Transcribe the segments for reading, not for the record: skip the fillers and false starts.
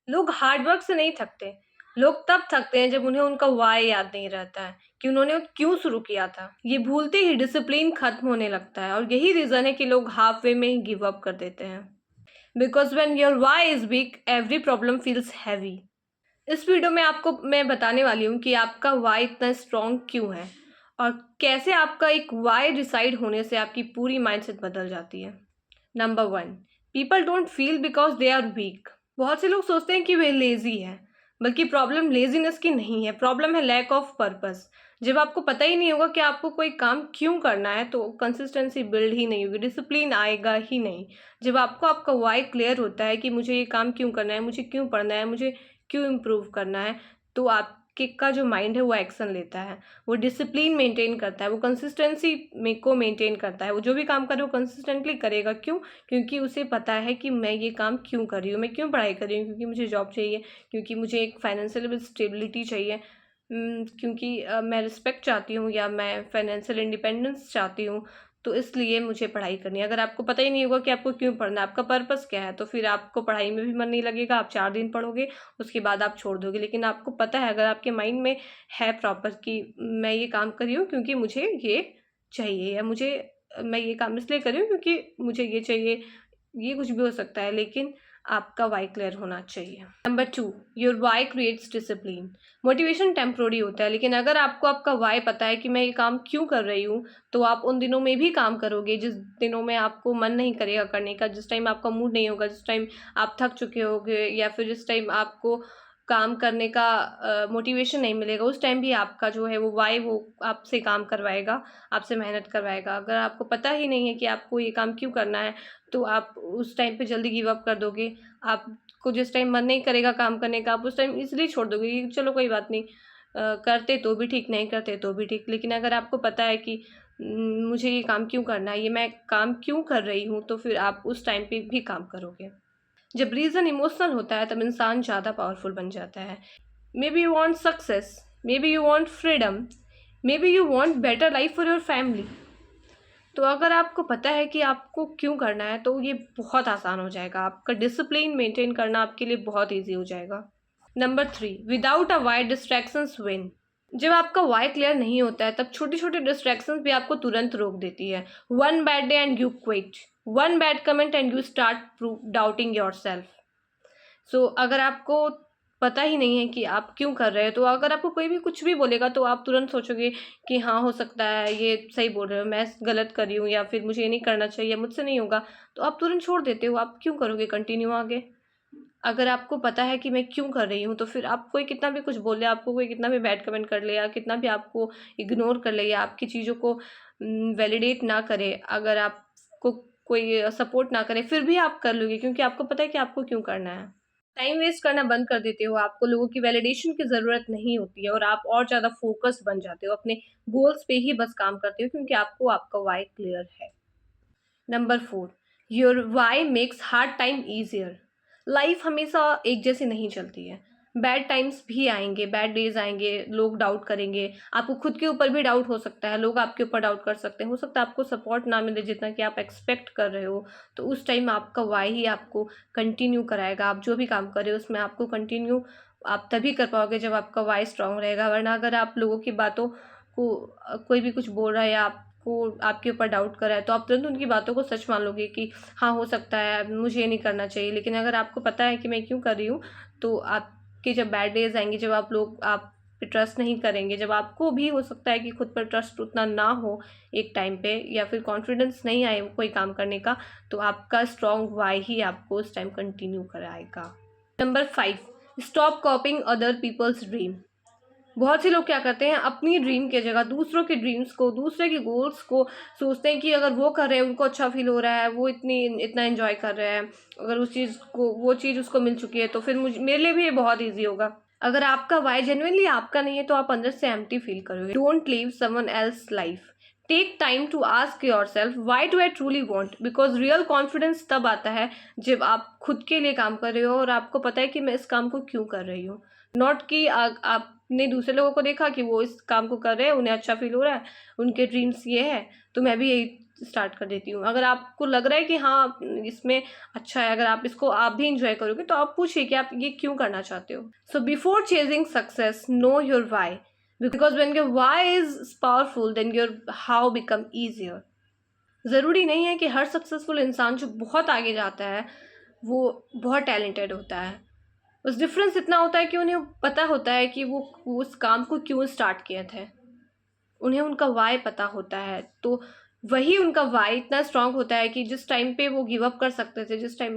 लोग hard work से नहीं थकते। लोग तब थकते हैं जब उन्हें उनका व्हाय याद नहीं रहता है कि उन्होंने क्यों शुरू किया था। ये भूलते ही डिसिप्लिन खत्म होने लगता है और यही रीज़न है कि लोग हाफ वे में ही गिव अप कर देते हैं। Because when your why is weak, every problem feels heavy. इस वीडियो में आपको मैं बताने वाली हूँ कि आपका व्हाय इतना स्ट्रॉन्ग क्यों है और कैसे आपका एक व्हाय डिसाइड होने से आपकी पूरी माइंडसेट बदल जाती है। Number 1, people don't feel because they are weak. बहुत से लोग सोचते हैं कि वे लेज़ी हैं, बल्कि प्रॉब्लम लेज़ीनेस की नहीं है, प्रॉब्लम है लैक ऑफ पर्पस। जब आपको पता ही नहीं होगा कि आपको कोई काम क्यों करना है, तो कंसिस्टेंसी बिल्ड ही नहीं होगी, डिसिप्लिन आएगा ही नहीं। जब आपको आपका व्हाय क्लियर होता है कि मुझे ये काम क्यों करना है, मुझे क्यों पढ़ना है, मुझे क्यों इम्प्रूव करना है, तो आपके का जो माइंड है वो एक्शन लेता है, वो डिसिप्लिन मेंटेन करता है, वो कंसिस्टेंसी में को मेंटेन करता है। वो जो भी काम करे वो कंसिस्टेंटली करेगा। क्यों? क्योंकि उसे पता है कि मैं ये काम क्यों कर रही हूँ, मैं क्यों पढ़ाई कर रही हूँ, क्योंकि मुझे जॉब चाहिए, क्योंकि मुझे एक फाइनेंशियल स्टेबिलिटी चाहिए, क्योंकि मैं रिस्पेक्ट चाहती हूँ या मैं फाइनेंशियल इंडिपेंडेंस चाहती हूँ, तो इसलिए मुझे पढ़ाई करनी है। अगर आपको पता ही नहीं होगा कि आपको क्यों पढ़ना है, आपका पर्पस क्या है, तो फिर आपको पढ़ाई में भी मन नहीं लगेगा। आप 4 दिन पढ़ोगे, उसके बाद आप छोड़ दोगे। लेकिन आपको पता है, अगर आपके माइंड में है प्रॉपर कि मैं ये काम कर रही हूँ क्योंकि मुझे ये चाहिए, या मैं ये काम इसलिए कर रही हूँ क्योंकि मुझे ये चाहिए, ये कुछ भी हो सकता है, लेकिन आपका वाई क्लियर होना चाहिए। Number 2, your why creates discipline. Motivation temporary होता है, लेकिन अगर आपको आपका वाई पता है कि मैं ये काम क्यों कर रही हूँ, तो आप उन दिनों में भी काम करोगे जिस दिनों में आपको मन नहीं करेगा करने का, जिस टाइम आपका मूड नहीं होगा, जिस टाइम आप थक चुके होगे, या फिर जिस टाइम आपको काम करने का मोटिवेशन नहीं मिलेगा, उस टाइम भी आपका जो है वो वाई वो आपसे काम करवाएगा, आपसे मेहनत करवाएगा। अगर आपको पता ही नहीं है कि आपको ये काम क्यों करना है, तो आप उस टाइम पे जल्दी गिव अप कर दोगे। आपको जिस टाइम मन नहीं करेगा काम करने का, आप उस टाइम ईज़िली छोड़ दोगे कि चलो कोई बात नहीं, करते तो भी ठीक, नहीं करते तो भी ठीक। लेकिन अगर आपको पता है कि मुझे ये काम क्यों करना है, ये मैं काम क्यों कर रही हूँ, तो फिर आप उस टाइम पे भी काम करोगे। जब रीज़न इमोशनल होता है, तब इंसान ज़्यादा पावरफुल बन जाता है। May be you want success, may be you want freedom, may be you want better life for your family. तो अगर आपको पता है कि आपको क्यों करना है, तो ये बहुत आसान हो जाएगा। आपका डिसिप्लिन मेंटेन करना आपके लिए बहुत ईजी हो जाएगा। Number 3, without a why distractions win. जब आपका वाई क्लियर नहीं होता है, तब छोटी छोटी डिस्ट्रैक्शंस भी आपको तुरंत रोक देती है। One bad day and you quit, one bad comment and you start doubting yourself. So अगर आपको पता ही नहीं है कि आप क्यों कर रहे हैं, तो अगर आपको कोई भी कुछ भी बोलेगा, तो आप तुरंत सोचोगे कि हाँ, हो सकता है ये सही बोल रहे हो, मैं गलत कर रही हूँ, या फिर मुझे ये नहीं करना चाहिए, मुझसे नहीं होगा, तो आप तुरंत छोड़ देते हो। आप क्यों करोगे कंटिन्यू आगे? अगर आपको पता है कि मैं क्यों कर रही हूँ, तो फिर आप कोई कितना भी कुछ बोले, आपको कोई कितना भी बैड कमेंट कर ले, या कितना भी आपको इग्नोर कर ले, या आपकी चीज़ों को वैलिडेट ना करे, अगर आपको कोई सपोर्ट ना करे, फिर भी आप कर लोगे, क्योंकि आपको पता है कि आपको क्यों करना है। टाइम वेस्ट करना बंद कर देते हो, आपको लोगों की वैलिडेशन की ज़रूरत नहीं होती है, और आप और ज़्यादा फ़ोकस्ड बन जाते हो, अपने गोल्स पे ही बस काम करते हो, क्योंकि आपको आपका व्हाय क्लियर है। Number 4, your why makes hard time easier. Life हमेशा एक जैसी नहीं चलती है। बैड टाइम्स भी आएँगे, बैड डेज़ आएँगे, लोग डाउट करेंगे, आपको खुद के ऊपर भी डाउट हो सकता है, लोग आपके ऊपर डाउट कर सकते हैं, हो सकता है आपको सपोर्ट ना मिले जितना कि आप एक्सपेक्ट कर रहे हो, तो उस टाइम आपका व्हाय ही आपको कंटिन्यू कराएगा। आप जो भी काम कर रहे हो उसमें आपको कंटिन्यू आप तभी कर पाओगे जब आपका व्हाय स्ट्रॉन्ग रहेगा, वरना अगर आप लोगों की बातों को कोई भी कुछ बोल रहा है, या आपको आपके ऊपर डाउट कर रहा है, तो आप तुरंत उनकी बातों को सच मान लोगे कि हाँ, हो सकता है, मुझे ये नहीं करना चाहिए। लेकिन अगर आपको पता है कि मैं क्यों कर रही हूँ, तो आपके जब बैड डेज़ आएँगे, जब आप पे ट्रस्ट नहीं करेंगे, जब आपको भी हो सकता है कि खुद पर ट्रस्ट उतना ना हो एक टाइम पे, या फिर कॉन्फिडेंस नहीं आए कोई काम करने का, तो आपका स्ट्रॉन्ग व्हाय ही आपको उस टाइम कंटिन्यू कराएगा। Number 5, stop copying other people's dream. बहुत से लोग क्या करते हैं, अपनी ड्रीम की जगह दूसरों के ड्रीम्स को, दूसरे के गोल्स को सोचते हैं कि अगर वो कर रहे हैं, उनको अच्छा फील हो रहा है, वो इतना एंजॉय कर रहे हैं, अगर उस चीज़ को, वो चीज़ उसको मिल चुकी है, तो फिर मेरे लिए भी ये बहुत ईजी होगा। अगर आपका वाई जेन्युइनली आपका नहीं है, तो आप अंदर से एम्प्टी फील करोगे। Don't leave someone else life, take time to ask yourself, why do I truly want. Because real confidence तब आता है जब आप खुद के लिए काम कर रहे हो, और आपको पता है कि मैं इस काम को क्यों कर रही हूँ। नॉट कि आपने दूसरे लोगों को देखा कि वो इस काम को कर रहे हैं, उन्हें अच्छा फील हो रहा है, उनके ड्रीम्स ये है, तो मैं भी यही स्टार्ट कर देती हूँ। अगर आपको लग रहा है कि हाँ इसमें अच्छा है, अगर आप इसको आप भी इंजॉय करोगे, तो आप पूछिए कि आप ये क्यों करना चाहते हो। So before chasing success, know your why, because when your why is powerful then your how become easier. ज़रूरी नहीं है कि हर सक्सेसफुल इंसान जो बहुत आगे जाता है वो बहुत टैलेंटेड होता है। बस डिफरेंस इतना होता है कि उन्हें पता होता है कि वो उस काम को क्यों स्टार्ट किए थे, उन्हें उनका वाई पता होता है। तो वही उनका वाई इतना स्ट्रांग होता है कि जिस टाइम पे वो गिव अप कर सकते थे, जिस टाइम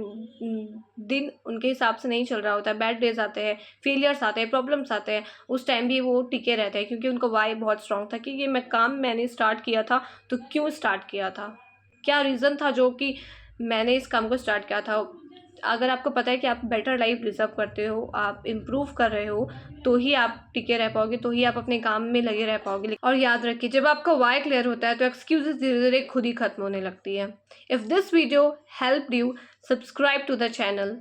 दिन उनके हिसाब से नहीं चल रहा होता है, बैड डेज आते हैं, फेलियर्स आते हैं, प्रॉब्लम्स आते हैं, उस टाइम भी वो टिके रहते हैं, क्योंकि उनका वाई बहुत स्ट्रांग था कि ये मैंने स्टार्ट किया था, तो क्यों स्टार्ट किया था, क्या रीज़न था जो कि मैंने इस काम को स्टार्ट किया था। अगर आपको पता है कि आप बेटर लाइफ डिजर्व करते हो, आप इम्प्रूव कर रहे हो, तो ही आप टिके रह पाओगे, तो ही आप अपने काम में लगे रह पाओगे। और याद रखिए, जब आपका वाई क्लियर होता है तो एक्सक्यूजेस धीरे धीरे खुद ही खत्म होने लगती है। If this video helped you, subscribe to the channel,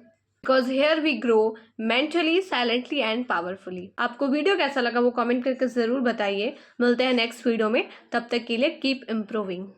because here we grow mentally, silently and powerfully. आपको वीडियो कैसा लगा वो कमेंट करके ज़रूर बताइए। मिलते हैं नेक्स्ट वीडियो में, तब तक के लिए कीप इम्प्रूविंग।